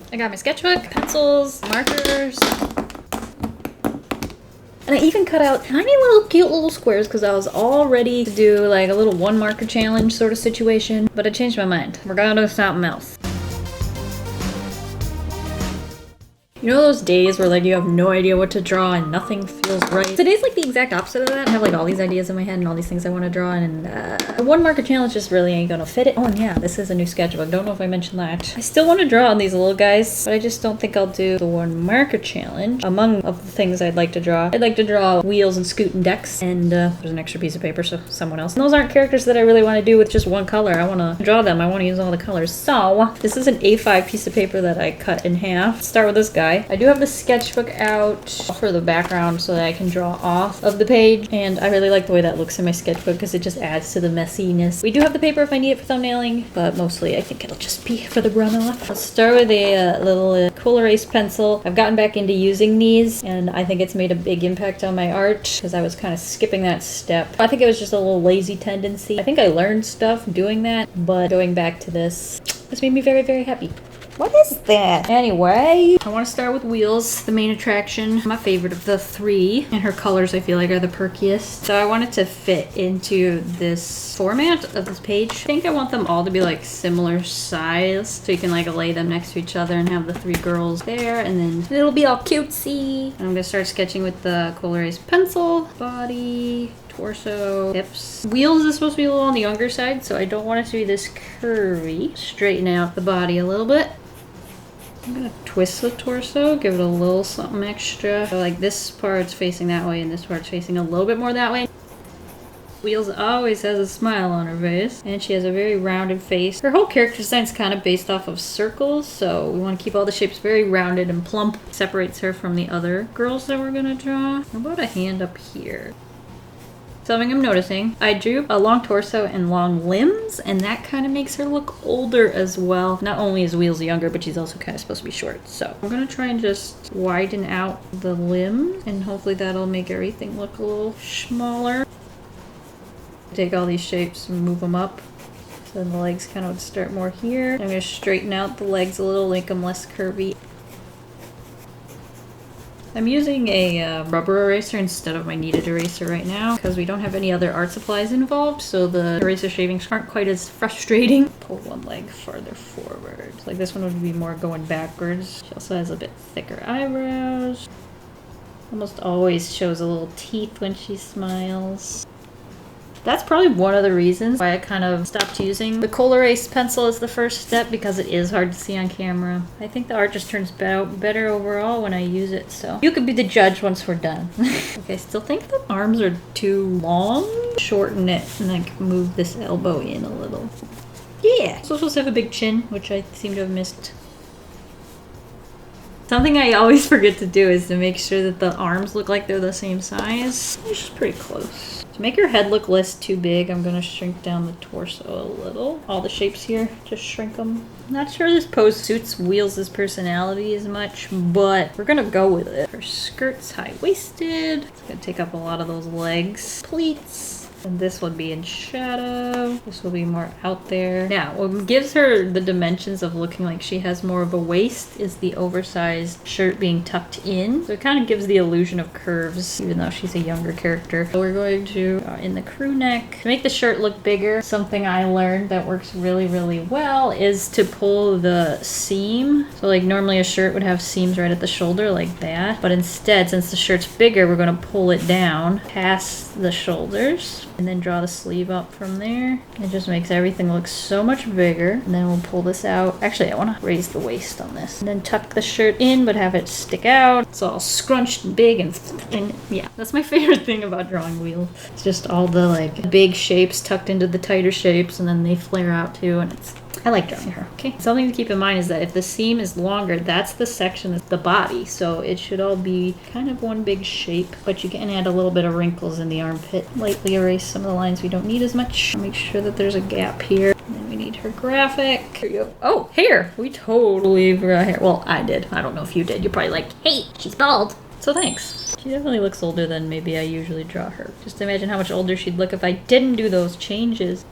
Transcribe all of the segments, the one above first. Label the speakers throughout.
Speaker 1: I got my sketchbook, pencils, markers. And I even cut out tiny little cute little squares because I was all ready to do like a little one marker challenge sort of situation. But I changed my mind. We're gonna do something else. You know those days where like you have no idea what to draw and nothing feels right? Today's like the exact opposite of that. I have like all these ideas in my head and all these things I want to draw, and the one marker challenge just really ain't gonna fit it. Oh and yeah, this is a new sketchbook. Don't know if I mentioned that. I still want to draw on these little guys, but I just don't think I'll do the one marker challenge. Among of the things I'd like to draw Weelz and Skoot and Dex, and there's an extra piece of paper, so someone else. And those aren't characters that I really want to do with just one color. I want to draw them. I want to use all the colors. So this is an A5 piece of paper that I cut in half. Start with this guy. I do have the sketchbook out for the background so that I can draw off of the page, and I really like the way that looks in my sketchbook because it just adds to the messiness. We do have the paper if I need it for thumbnailing, but mostly I think it'll just be for the runoff. Let's start with a little cool erase pencil. I've gotten back into using these, and I think it's made a big impact on my art because I was kind of skipping that step. I think it was just a little lazy tendency. I think I learned stuff doing that, but going back to this made me very, very happy. What is that? Anyway, I want to start with Weelz, the main attraction. My favorite of the three. And her colors I feel like are the perkiest. So I want it to fit into this format of this page. I think I want them all to be like similar size. So you can like lay them next to each other and have the three girls there. And then it'll be all cutesy. And I'm going to start sketching with the cool erase pencil. Body, torso, hips. Weelz is supposed to be a little on the younger side, so I don't want it to be this curvy. Straighten out the body a little bit. I'm gonna twist the torso, give it a little something extra. So like this part's facing that way and this part's facing a little bit more that way. Weelz always has a smile on her face, and she has a very rounded face. Her whole character design's kind of based off of circles, so we want to keep all the shapes very rounded and plump. Separates her from the other girls that we're gonna draw. How about a hand up here? Something I'm noticing, I drew a long torso and long limbs, and that kind of makes her look older as well. Not only is Weelz younger, but she's also kind of supposed to be short. So I'm gonna try and just widen out the limbs, and hopefully that'll make everything look a little smaller. Take all these shapes and move them up. So then the legs kind of would start more here. I'm gonna straighten out the legs a little, make them less curvy. I'm using a rubber eraser instead of my kneaded eraser right now because we don't have any other art supplies involved, so the eraser shavings aren't quite as frustrating. Pull one leg farther forward. Like this one would be more going backwards. She also has a bit thicker eyebrows. Almost always shows a little teeth when she smiles. That's probably one of the reasons why I kind of stopped using the cool erase pencil as the first step, because it is hard to see on camera. I think the art just turns out better overall when I use it, so you could be the judge once we're done. Okay, I still think the arms are too long. Shorten it and like move this elbow in a little. Yeah! So supposed to have a big chin, which I seem to have missed. Something I always forget to do is to make sure that the arms look like they're the same size, which is pretty close. To make her head look less too big, I'm gonna shrink down the torso a little. All the shapes here, just shrink them. Not sure this pose suits Weelz' personality as much, but we're gonna go with it. Her skirt's high-waisted. It's gonna take up a lot of those legs. Pleats. And this will be in shadow. This will be more out there. Now, what gives her the dimensions of looking like she has more of a waist is the oversized shirt being tucked in. So it kind of gives the illusion of curves, even though she's a younger character. So we're going to, in the crew neck, to make the shirt look bigger, something I learned that works really, really well is to pull the seam. So like normally a shirt would have seams right at the shoulder like that. But instead, since the shirt's bigger, we're going to pull it down past the shoulders. And then draw the sleeve up from there. It just makes everything look so much bigger. And then we'll pull this out. Actually, I want to raise the waist on this. And then tuck the shirt in, but have it stick out. It's all scrunched and big and yeah. That's my favorite thing about drawing Weelz. It's just all the like big shapes tucked into the tighter shapes, and then they flare out too, and I like drawing her. Okay, something to keep in mind is that if the seam is longer, that's the section that's the body, so it should all be kind of one big shape, but you can add a little bit of wrinkles in the armpit. Lightly erase some of the lines we don't need as much. Make sure that there's a gap here. And then we need her graphic. Here you go. Oh, hair! We totally forgot hair. Well, I did. I don't know if you did. You're probably like, hey, she's bald. So thanks. She definitely looks older than maybe I usually draw her. Just imagine how much older she'd look if I didn't do those changes.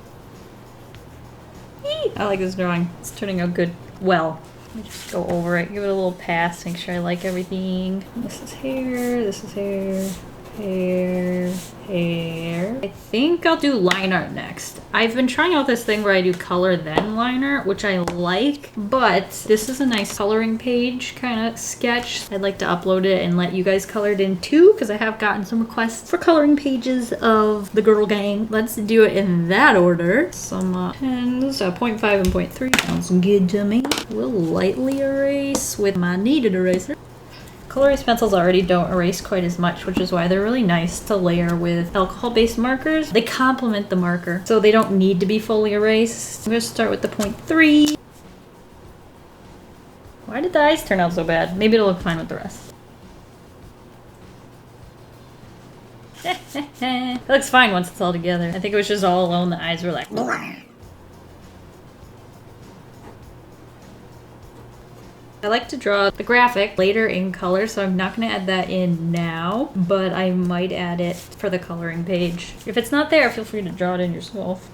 Speaker 1: I like this drawing. It's turning out good. Well, Let me just go over it, give it a little pass, make sure I like everything. This is hair, this is hair, hair, hair. I think I'll do line art next. I've been trying out this thing where I do color then line art, which I like, but this is a nice coloring page kind of sketch. I'd like to upload it and let you guys color it in too, because I have gotten some requests for coloring pages of the girl gang. Let's do it in that order. Some pens, 0.5 and 0.3 sounds good to me. We'll lightly erase with my kneaded eraser. Color erase pencils already don't erase quite as much, which is why they're really nice to layer with alcohol-based markers. They complement the marker, so they don't need to be fully erased. I'm gonna start with the 0.3. Why did the eyes turn out so bad? Maybe it'll look fine with the rest. It looks fine once it's all together. I think it was just all alone the eyes were like... I like to draw the graphic later in color, so I'm not going to add that in now, but I might add it for the coloring page. If it's not there, feel free to draw it in yourself.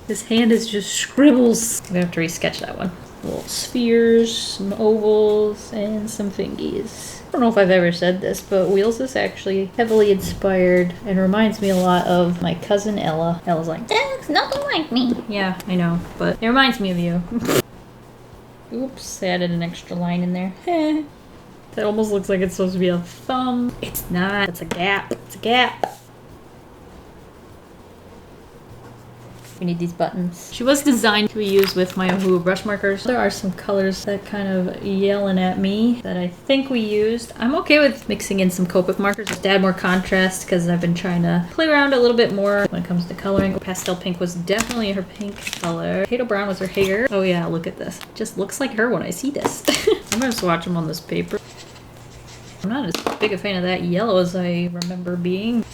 Speaker 1: This hand is just scribbles. I'm going to have to resketch that one. Little spheres, some ovals, and some fingies. I don't know if I've ever said this, but Weelz is actually heavily inspired and reminds me a lot of my cousin Ella. Ella's like, that looks nothing like me. Yeah, I know, but it reminds me of you. Oops, I added an extra line in there. That almost looks like it's supposed to be a thumb. It's not, it's a gap. It's a gap. We need these buttons. She was designed to be used with my Ohuhu brush markers. There are some colors that kind of yelling at me that I think we used. I'm okay with mixing in some Copic markers just to add more contrast because I've been trying to play around a little bit more when it comes to coloring. Pastel pink was definitely her pink color. Potato brown was her hair. Oh yeah, look at this. Just looks like her when I see this. I'm gonna swatch them on this paper. I'm not as big a fan of that yellow as I remember being.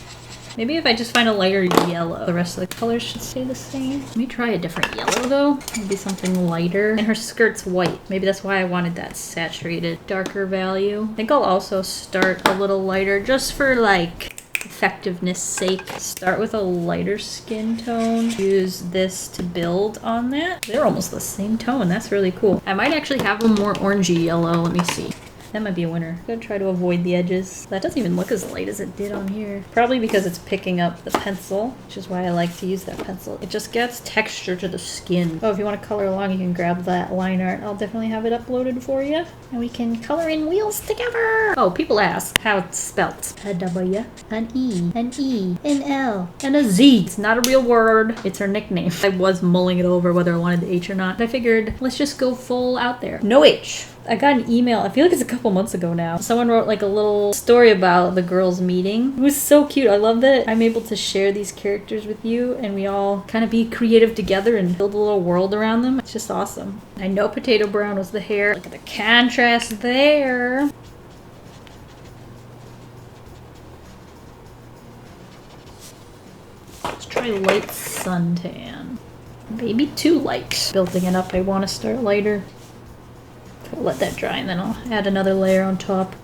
Speaker 1: Maybe if I just find a lighter yellow, the rest of the colors should stay the same. Let me try a different yellow though. Maybe something lighter. And her skirt's white. Maybe that's why I wanted that saturated, darker value. I think I'll also start a little lighter just for like effectiveness sake. Start with a lighter skin tone. Use this to build on that. They're almost the same tone. That's really cool. I might actually have them more orangey yellow. Let me see. That might be a winner. I'm gonna try to avoid the edges. That doesn't even look as light as it did on here. Probably because it's picking up the pencil, which is why I like to use that pencil. It just gets texture to the skin. Oh, if you want to color along, you can grab that line art. I'll definitely have it uploaded for you. And we can color in Weelz together. Oh, people ask how it's spelt. A W, an E, an E, an L, and a Z. It's not a real word. It's her nickname. I was mulling it over whether I wanted the H or not. I figured, let's just go full out there. No H. I got an email, I feel like it's a couple months ago now. Someone wrote like a little story about the girls meeting. It was so cute. I love that I'm able to share these characters with you and we all kind of be creative together and build a little world around them. It's just awesome. I know potato brown was the hair. Look at the contrast there. Let's try light suntan. Maybe too light. Building it up, I want to start lighter. I'll let that dry and then I'll add another layer on top.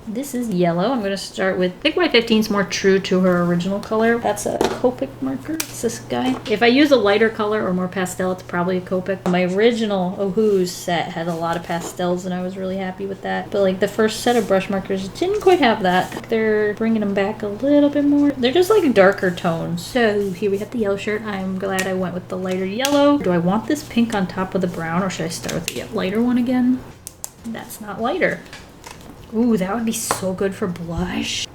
Speaker 1: This is yellow. I'm going to start with, I think my 15 is more true to her original color. That's a Copic marker. It's this guy. If I use a lighter color or more pastel, it's probably a Copic. My original Ohuhu set had a lot of pastels and I was really happy with that. But like the first set of brush markers didn't quite have that. They're bringing them back a little bit more. They're just like darker tones. So here we have the yellow shirt. I'm glad I went with the lighter yellow. Do I want this pink on top of the brown or should I start with the lighter one again? That's not lighter. Ooh, that would be so good for blush.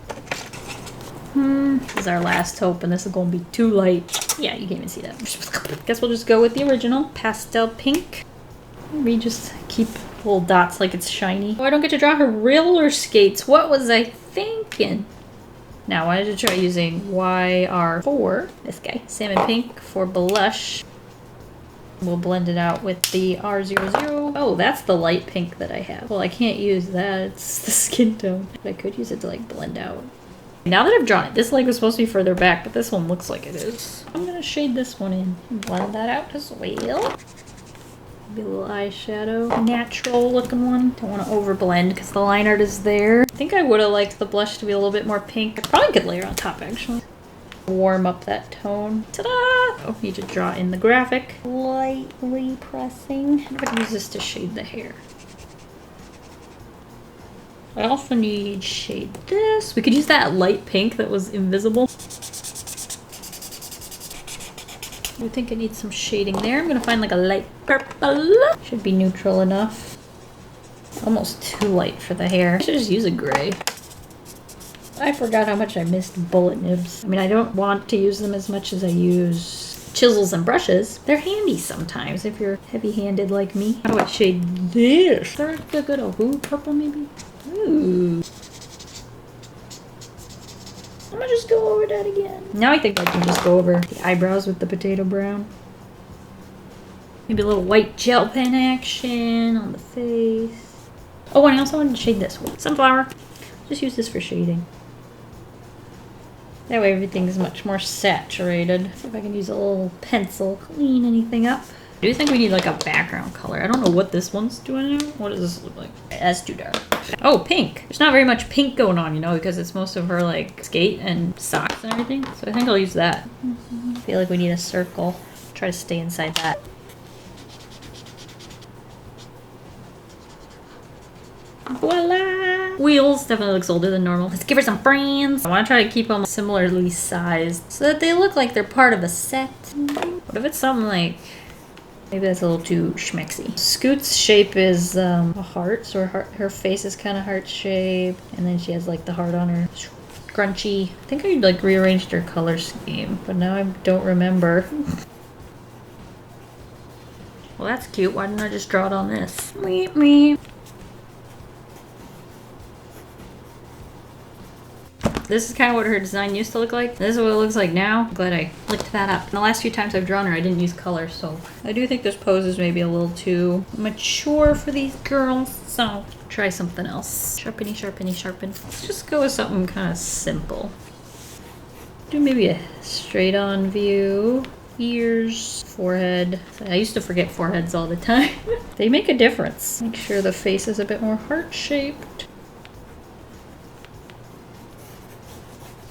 Speaker 1: This is our last hope, and this is gonna be too light. Yeah, you can't even see that. Guess we'll just go with the original pastel pink. Maybe just keep little dots like it's shiny. Oh, I don't get to draw her roller skates. What was I thinking? Now, I wanted to try using YR4, this guy, salmon pink, for blush. We'll blend it out with the R00. Oh, that's the light pink that I have. Well, I can't use that. It's the skin tone. But I could use it to like blend out. Now that I've drawn it, this leg was supposed to be further back, but this one looks like it is. I'm gonna shade this one in and blend that out as well. Maybe a little eyeshadow. Natural looking one. Don't want to overblend because the line art is there. I think I would have liked the blush to be a little bit more pink. I probably could layer on top actually. warm up that tone. Ta-da! Oh, need to draw in the graphic. Lightly pressing. I'm gonna use this to shade the hair. I also need shade this. We could use that light pink that was invisible. I think it needs some shading there. I'm gonna find like a light purple. Should be neutral enough. Almost too light for the hair. I should just use a gray. I forgot how much I missed bullet nibs. I mean, I don't want to use them as much as I use chisels and brushes. They're handy sometimes if you're heavy-handed like me. How do I shade this? Is there a good Ohuhu purple maybe? Ooh. I'm gonna just go over that again. Now I think I can just go over the eyebrows with the potato brown. Maybe a little white gel pen action on the face. Oh, and I also wanted to shade this one. Sunflower. Just use this for shading. That way everything's much more saturated. See if I can use a little pencil, clean anything up. I do think we need like a background color. I don't know what this one's doing now. What does this look like? That's too dark. Oh, pink. There's not very much pink going on, you know, because it's most of her like skate and socks and everything. So I think I'll use that. I feel like we need a circle. Try to stay inside that. Voila! Weelz definitely looks older than normal. Let's give her some friends. I want to try to keep them similarly sized so that they look like they're part of a set. What if it's something like... Maybe that's a little too schmexy. Scoot's shape is a heart, so her face is kind of heart shaped. And then she has like the heart on her scrunchy. I think I like rearranged her color scheme, but now I don't remember. Well, that's cute. Why didn't I just draw it on this? Meep, meep. This is kind of what her design used to look like. This is what it looks like now. I'm glad I looked that up. The last few times I've drawn her, I didn't use color, so I do think this pose is maybe a little too mature for these girls. So try something else. Sharpeny, sharpeny, sharpen. Let's just go with something kind of simple. Do maybe a straight on view. Ears, forehead. I used to forget foreheads all the time. They make a difference. Make sure the face is a bit more heart-shaped.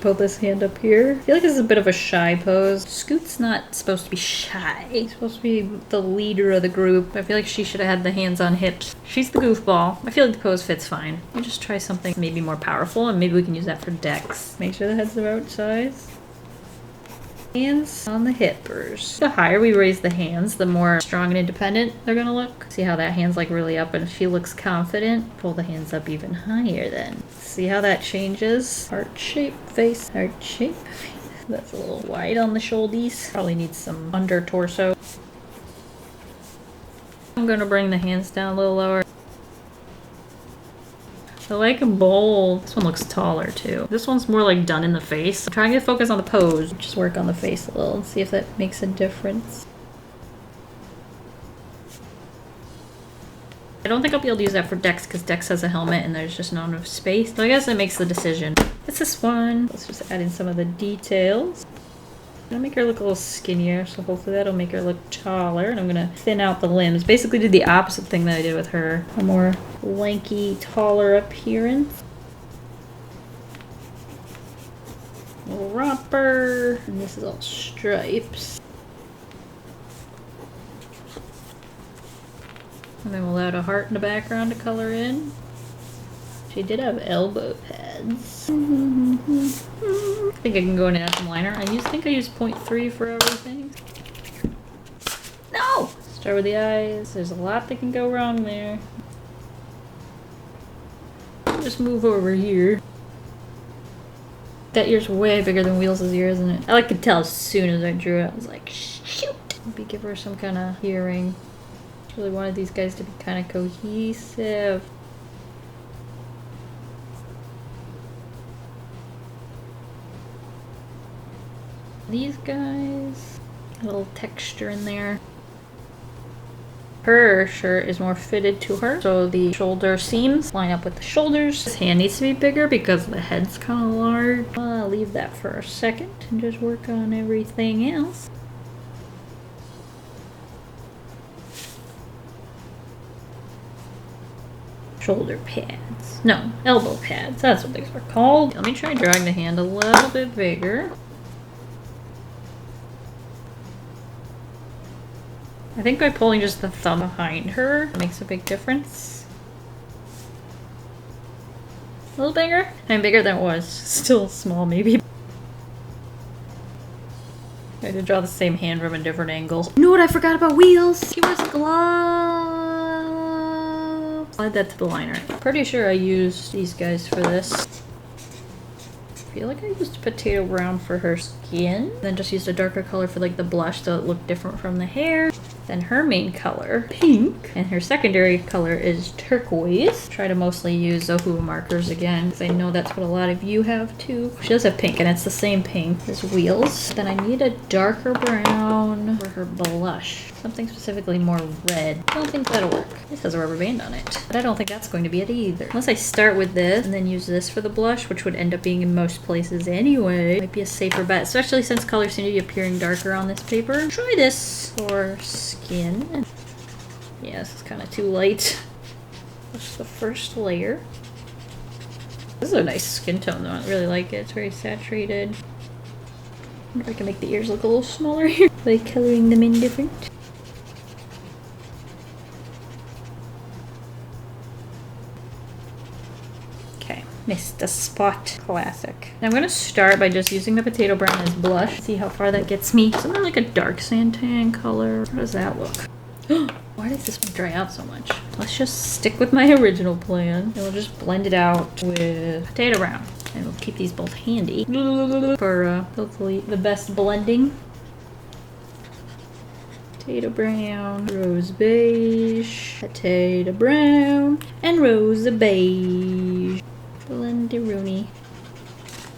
Speaker 1: Put this hand up here. I feel like this is a bit of a shy pose. Scoot's not supposed to be shy. He's supposed to be the leader of the group. I feel like she should have had the hands on hips. She's the goofball. I feel like the pose fits fine. We'll just try something maybe more powerful and maybe we can use that for Dex. Make sure the head's the right size. Hands on the hippers. The higher we raise the hands, the more strong and independent they're gonna look. See how that hand's like really up and she looks confident? Pull the hands up even higher then. See how that changes? Heart shape, face, heart shape. That's a little wide on the shoulders. Probably needs some under torso. I'm gonna bring the hands down a little lower. I like them bold. This one looks taller too. This one's more like done in the face. I'm trying to focus on the pose. Just work on the face a little and see if that makes a difference. I don't think I'll be able to use that for Dex because Dex has a helmet and there's just not enough space. So I guess that makes the decision. It's this one. Let's just add in some of the details. I'm gonna make her look a little skinnier, so hopefully that'll make her look taller. And I'm gonna thin out the limbs. Basically do the opposite thing that I did with her. A more lanky, taller appearance. Little romper. And this is all stripes. And then we'll add a heart in the background to color in. She did have elbow pads. I think I can go in and add some liner. I think I use 0.3 for everything. No! Start with the eyes. There's a lot that can go wrong there. Just move over here. That ear's way bigger than Weelz' ear, isn't it? I could tell as soon as I drew it. I was like, shoot! Maybe give her some kind of earring. Really wanted these guys to be kind of cohesive. These guys, a little texture in there. Her shirt is more fitted to her, so the shoulder seams line up with the shoulders. This hand needs to be bigger because the head's kind of large. I'll leave that for a second and just work on everything else. Shoulder pads. No, elbow pads. That's what these are called. Let me try drawing the hand a little bit bigger. I think by pulling just the thumb behind her makes a big difference. A little bigger? I'm bigger than it was. Still small, maybe. I had to draw the same hand from a different angle. You know what I forgot about Weelz? He wears gloves. I'll add that to the liner. Pretty sure I used these guys for this. I feel like I used potato brown for her skin. Then just used a darker color for like the blush so it looked different from the hair. Then her main color, pink, and her secondary color is turquoise. Try to mostly use Ohuhu markers again, because I know that's what a lot of you have too. She does have pink, and it's the same pink as Weelz. Then I need a darker brown for her blush. Something specifically more red. I don't think that'll work. This has a rubber band on it, but I don't think that's going to be it either. Unless I start with this and then use this for the blush, which would end up being in most places anyway. Might be a safer bet, especially since colors seem to be appearing darker on this paper. Try this for skin. Yeah, this is kind of too light. That's the first layer. This is a nice skin tone though. I really like it. It's very saturated. I wonder if I can make the ears look a little smaller here by coloring them in different. Okay, missed a spot. Classic. Now I'm gonna start by just using the potato brown as blush. See how far that gets me. Something like a dark santan color. How does that look? Why does this one dry out so much? Let's just stick with my original plan. And we'll just blend it out with potato brown. And we'll keep these both handy for hopefully the best blending. Potato brown, rose beige, potato brown, and rose beige. Blendy-rooney.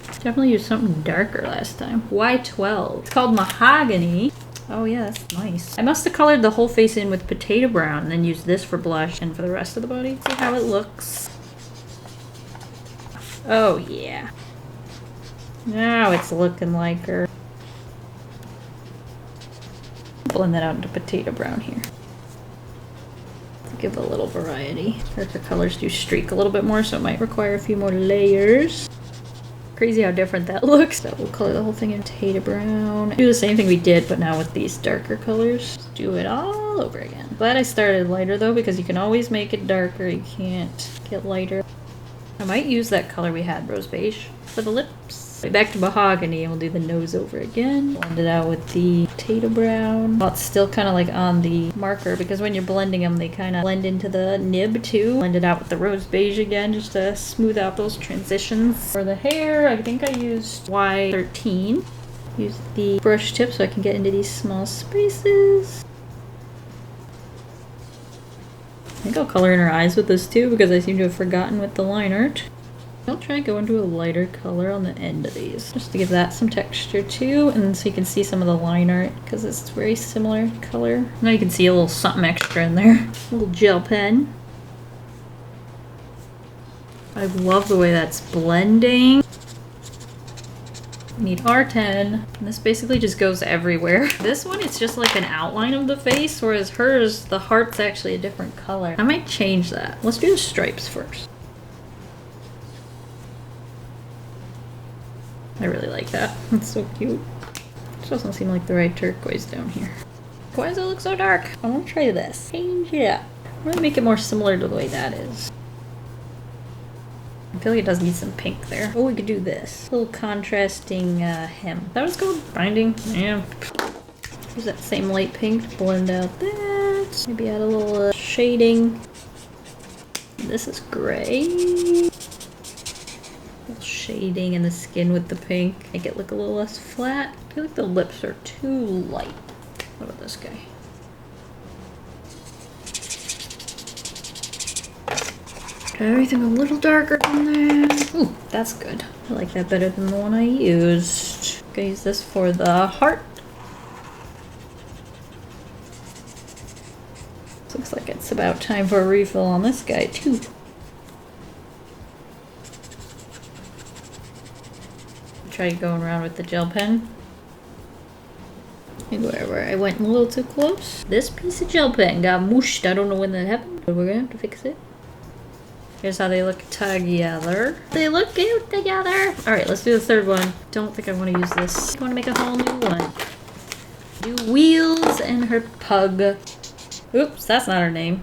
Speaker 1: Definitely used something darker last time. Y12. It's called mahogany. Oh yeah, that's nice. I must have colored the whole face in with potato brown and then used this for blush and for the rest of the body. See how it looks. Oh yeah. Now it's looking like her. Blend that out into potato brown here. To give a little variety. Darker colors do streak a little bit more, so it might require a few more layers. Crazy how different that looks. So we'll color the whole thing in potato brown. Do the same thing we did, but now with these darker colors. Just do it all over again. Glad I started lighter though, because you can always make it darker. You can't get lighter. I might use that color we had, rose beige, for the lips. Back to mahogany, and we'll do the nose over again. Blend it out with the potato brown. Well, it's still kind of like on the marker, because when you're blending them, they kind of blend into the nib too. Blend it out with the rose beige again, just to smooth out those transitions. For the hair, I think I used Y13. Use the brush tip so I can get into these small spaces. I think I'll color in her eyes with this too, because I seem to have forgotten with the line art. I'll try going to a lighter color on the end of these, just to give that some texture too, and so you can see some of the line art, because it's very similar color. Now you can see a little something extra in there. A little gel pen. I love the way that's blending. I need R10, and this basically just goes everywhere. This one, it's just like an outline of the face, whereas hers, the heart's actually a different color. I might change that. Let's do the stripes first. I really like that. It's so cute. It doesn't seem like the right turquoise down here. Why does it look so dark? I want to try this. Change it up. I'm going to make it more similar to the way that is. I feel like it does need some pink there. Oh, we could do this. A little contrasting hem. That was called binding. Yeah. Use that same light pink to blend out that. Maybe add a little shading. This is gray. Shading in the skin with the pink. Make it look a little less flat. I feel like the lips are too light. What about this guy? Everything a little darker than that. Ooh, that's good. I like that better than the one I used. I'm gonna use this for the heart. Looks like it's about time for a refill on this guy too. Try going around with the gel pen. And wherever I went a little too close. This piece of gel pen got mushed. I don't know when that happened, but we're gonna have to fix it. Here's how they look together. They look cute together. Alright, let's do the third one. Don't think I want to use this. I want to make a whole new one. Do Weelz and her pug. Oops, that's not her name.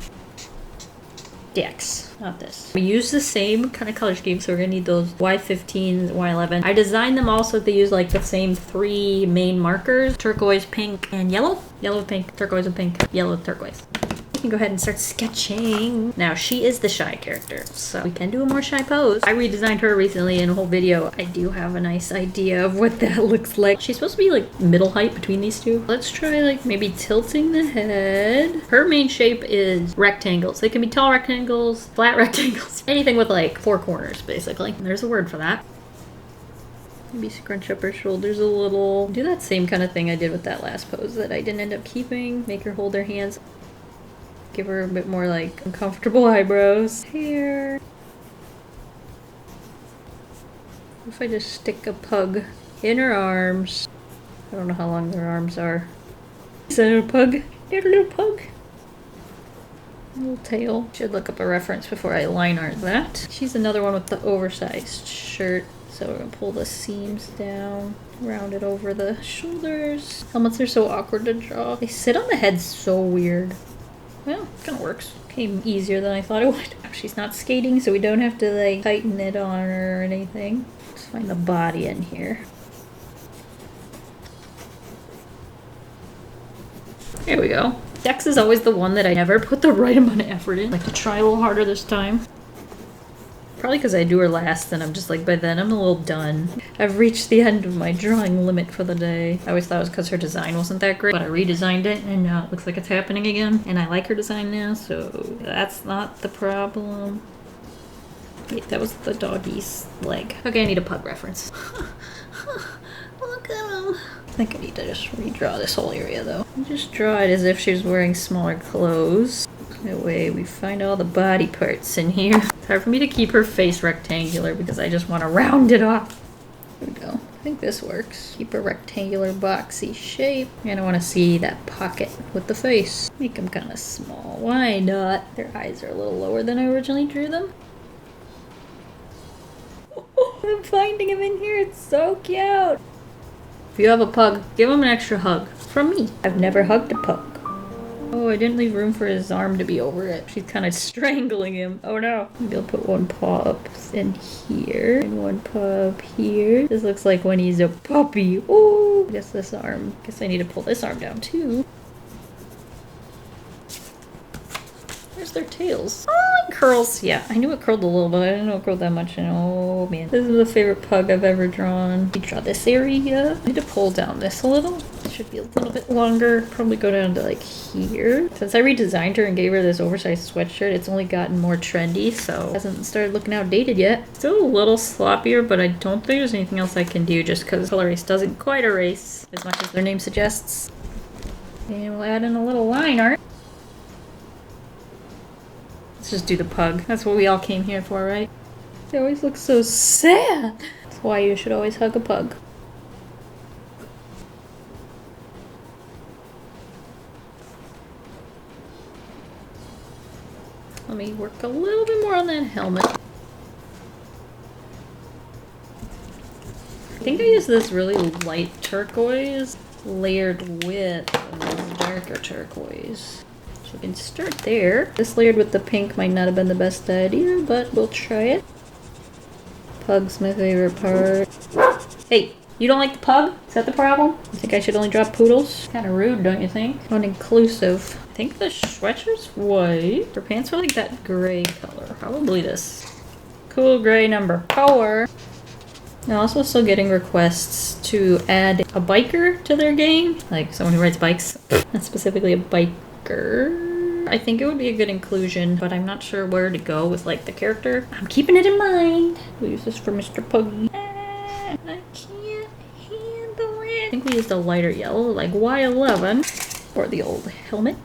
Speaker 1: Dex, not this. We use the same kind of color scheme, so we're gonna need those Y15s, Y11. I designed them also to use like the same 3 main markers: turquoise, pink, and yellow. Yellow, pink, turquoise, and pink. Yellow, turquoise. We can go ahead and start sketching. Now, she is the shy character, so we can do a more shy pose. I redesigned her recently in a whole video. I do have a nice idea of what that looks like. She's supposed to be like middle height between these two. Let's try like maybe tilting the head. Her main shape is rectangles. They can be tall rectangles, flat rectangles, anything with like 4 corners, basically. And there's a word for that. Maybe scrunch up her shoulders a little. Do that same kind of thing I did with that last pose that I didn't end up keeping. Make her hold her hands. Give her a bit more like uncomfortable eyebrows. Hair. What if I just stick a pug in her arms? I don't know how long their arms are. Is that a pug? There's a little pug. A little tail. Should look up a reference before I line art that. She's another one with the oversized shirt. So we're gonna pull the seams down, round it over the shoulders. Helmets are so awkward to draw. They sit on the head so weird. Well, it kind of works. Came easier than I thought it would. She's not skating, so we don't have to like tighten it on her or anything. Let's find the body in here. There we go. Dex is always the one that I never put the right amount of effort in. Like to try a little harder this time. Probably because I do her last and I'm just like, by then I'm a little done. I've reached the end of my drawing limit for the day. I always thought it was because her design wasn't that great, but I redesigned it and now it looks like it's happening again. And I like her design now, so that's not the problem. Wait, that was the doggy's leg. Okay, I need a pug reference. Look at him. I think I need to just redraw this whole area though. Just draw it as if she was wearing smaller clothes. That way we find all the body parts in here. It's hard for me to keep her face rectangular because I just want to round it off. There we go. I think this works. Keep a rectangular boxy shape. And I want to see that pocket with the face. Make them kind of small. Why not? Their eyes are a little lower than I originally drew them. I'm finding him in here. It's so cute. If you have a pug, give him an extra hug. From me. I've never hugged a pug. Oh, I didn't leave room for his arm to be over it. She's kind of strangling him. Oh no. Maybe I'll put one paw up in here and one paw up here. This looks like when he's a puppy. Oh, I guess this arm. Guess I need to pull this arm down too. Where's their tails? Oh, it curls. Yeah, I knew it curled a little, but I didn't know it curled that much. And oh man, this is the favorite pug I've ever drawn. You draw this area. I need to pull down this a little. It should be a little bit longer. Probably go down to like here. Since I redesigned her and gave her this oversized sweatshirt, it's only gotten more trendy, so it hasn't started looking outdated yet. Still a little sloppier, but I don't think there's anything else I can do just because color erase doesn't quite erase as much as their name suggests. And we'll add in a little line art. Let's just do the pug. That's what we all came here for, right? They always look so sad. That's why you should always hug a pug. Let me work a little bit more on that helmet. I think I used this really light turquoise layered with this darker turquoise. So we can start there. This layered with the pink might not have been the best idea, but we'll try it. Pug's my favorite part. Hey, you don't like the pug? Is that the problem? You think I should only draw poodles? Kind of rude, don't you think? Uninclusive. I think the sweatshirt's white. Her pants are like that gray color. Probably this cool gray number 4. I'm also still getting requests to add a biker to their game. Like someone who rides bikes. Not specifically a biker. I think it would be a good inclusion, but I'm not sure where to go with like the character. I'm keeping it in mind. We'll use this for Mr. Puggy. I can't handle it. I think we used a lighter yellow, like Y11, or the old helmet.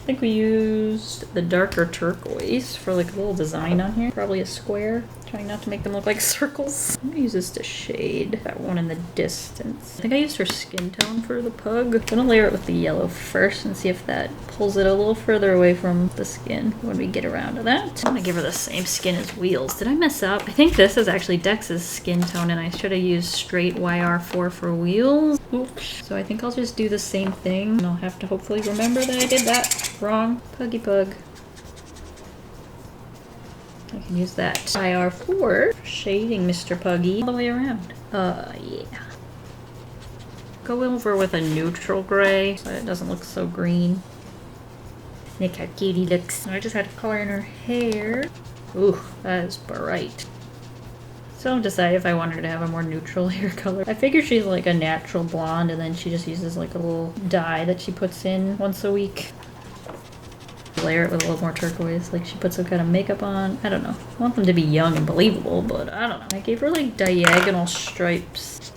Speaker 1: I think we used the darker turquoise for like a little design on here. Probably a square. Trying not to make them look like circles. I'm gonna use this to shade that one in the distance. I think I used her skin tone for the pug. I'm gonna layer it with the yellow first and see if that pulls it a little further away from the skin when we get around to that. I'm gonna give her the same skin as Weelz. Did I mess up? I think this is actually Dex's skin tone and I should have used straight YR4 for Weelz. Oops. So I think I'll just do the same thing and I'll have to hopefully remember that I did that wrong. Puggy pug. I can use that IR4 for shading Mr. Puggy all the way around. Yeah. Go over with a neutral gray so it doesn't look so green. Look how cute he looks. I just had to color in her hair. Ooh, that is bright. Still don't decide if I want her to have a more neutral hair color. I figure she's like a natural blonde and then she just uses like a little dye that she puts in once a week. Layer it with a little more turquoise, like she put some kind of makeup on. I don't know. I want them to be young and believable, but I don't know. I gave her like diagonal stripes.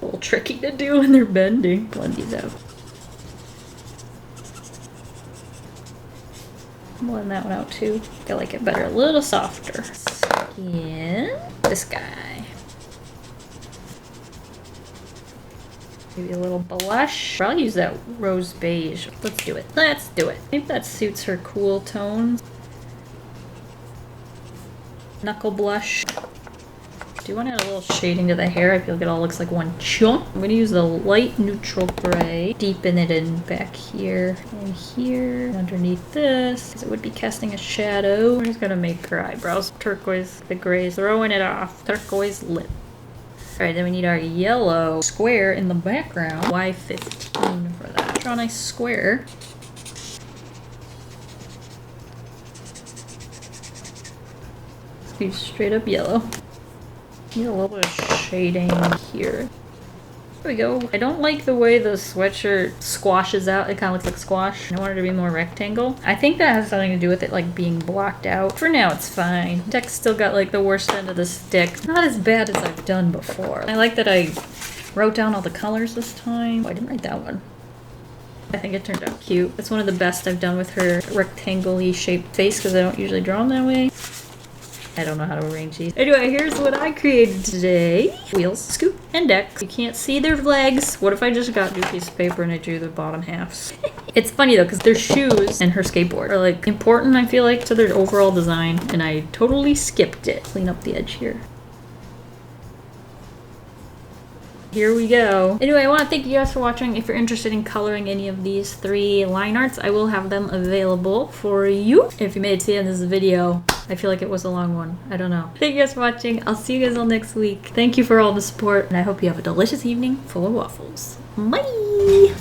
Speaker 1: A little tricky to do when they're bending. Blend these out. Blend that one out too. I like it better, a little softer. Skin. This guy. Maybe a little blush. I'll use that rose beige. Let's do it. Let's do it. Maybe that suits her cool tones. Knuckle blush. Do want to add a little shading to the hair. I feel like it all looks like one chunk. I'm going to use the light neutral gray. Deepen it in back here and here. And underneath this, because it would be casting a shadow. We're just going to make her eyebrows turquoise. The gray, throwing it off. Turquoise lip. Alright, then we need our yellow square in the background. Y15 for that. Draw a nice square. Let's use straight up yellow. Need a little bit of shading here. There we go. I don't like the way the sweatshirt squashes out. It kind of looks like squash. I want it to be more rectangle. I think that has something to do with it like being blocked out. For now, it's fine. Deck's still got like the worst end of the stick. Not as bad as I've done before. I like that I wrote down all the colors this time. Oh, I didn't write that one. I think it turned out cute. It's one of the best I've done with her rectangle-y shaped face because I don't usually draw them that way. I don't know how to arrange these. Anyway, here's what I created today. Weelz, Skoot, and Dex. You can't see their legs. What if I just got a new piece of paper and I drew the bottom halves? It's funny though, because their shoes and her skateboard are like important, I feel like, to their overall design, and I totally skipped it. Clean up the edge here. Here we go. Anyway, I want to thank you guys for watching. If you're interested in coloring any of these 3 line arts, I will have them available for you. If you made it to the end of this video, I feel like it was a long one. I don't know. Thank you guys for watching. I'll see you guys all next week. Thank you for all the support, and I hope you have a delicious evening full of waffles. Bye!